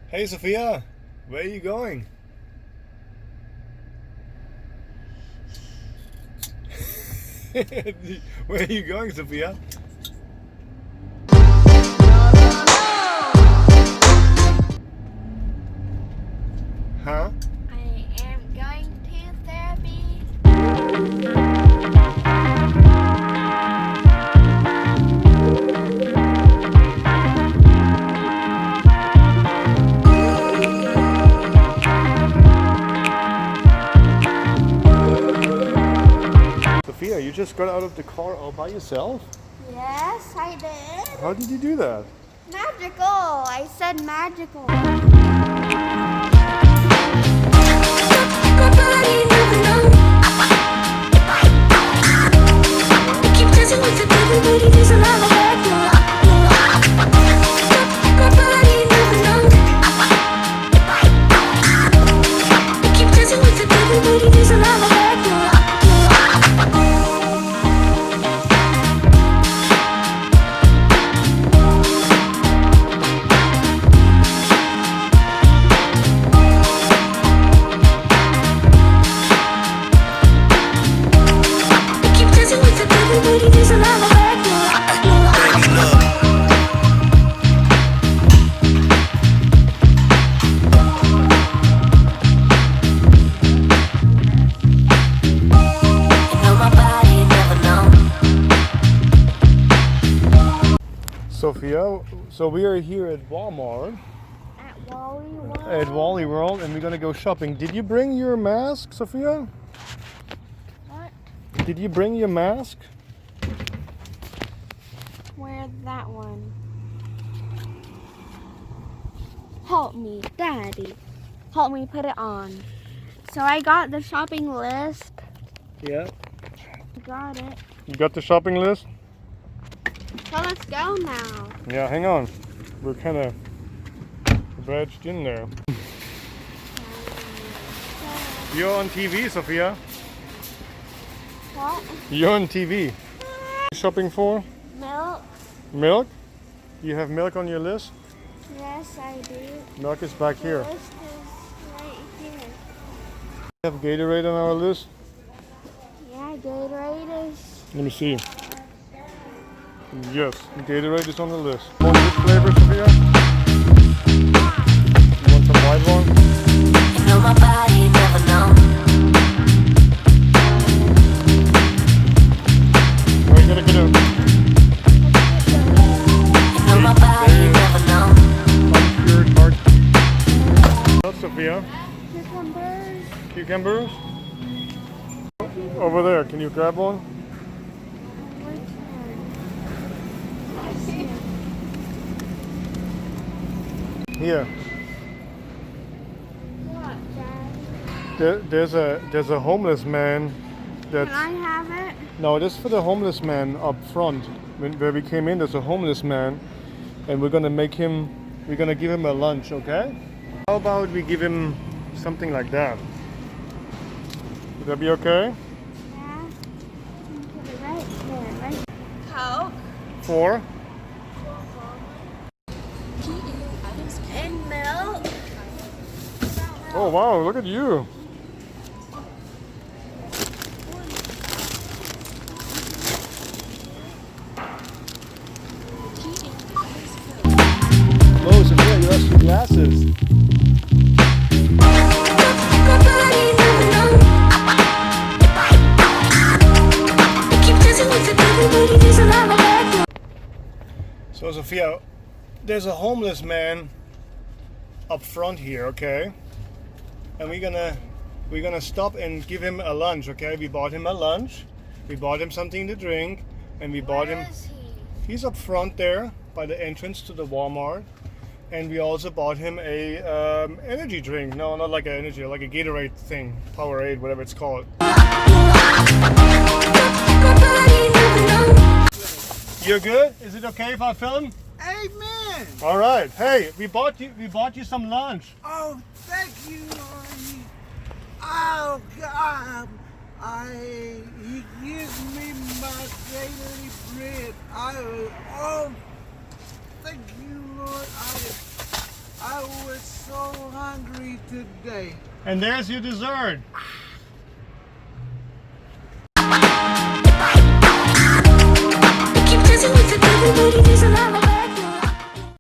Hey Sophia, where are you going? Where are you going, Sophia? Huh? I am going to therapy. Sophia, you just got out of the car all by yourself? Yes, I did. How did you do that? Magical. I said magical. Sophia, so we are here at Walmart, At Wally World. at Wally World, and we're gonna go shopping. Did you bring your mask, Sophia? What? Did you bring your mask? Where's that one? Help me, Daddy. Help me put it on. So I got the shopping list. Yeah. Got it. You got the shopping list? So let's go now. Yeah, hang on. We're kind of wedged in there. You're on TV, Sophia. What? You're on TV. Shopping for? Milk. Milk? You have milk on your list? Yes, I do. Milk is back The here. list is right here. We have Gatorade on our list. Yeah, Gatorade is. Let me see. Yes, Gatorade is on the list. Want which flavor, Sophia? You want some white one? You know my body never know. Or you gotta get a You know my body never know. uncured heart. What, Sophia? Cucumbers. Cucumbers? Over there, can you grab one? Here. What, Dad? There's a homeless man that's Can I have it? no, this is for the homeless man up front. Where we came in, there's a homeless man, and we're gonna give him a lunch, okay? How about we give him something like that? Would that be okay? Yeah. Put it right there, right? Coke. 4? And milk. Oh wow, look at you. Oh, Sophia, you have some glasses. So Sophia, there's a homeless man up front here, okay? And we're gonna stop and give him a lunch, okay? We bought him a lunch, we bought him something to drink, and we bought him. Where is he? He's up front there by the entrance to the Walmart, and we also bought him a energy drink. No, not like an energy, like a Gatorade thing, Powerade, whatever it's called. You're good? Is it okay if I film? Amen. All right. Hey, we bought you some lunch. Oh, thank you, Lord. Oh, God. He gives me my daily bread. Oh, thank you, Lord. I was so hungry today. And there's your dessert.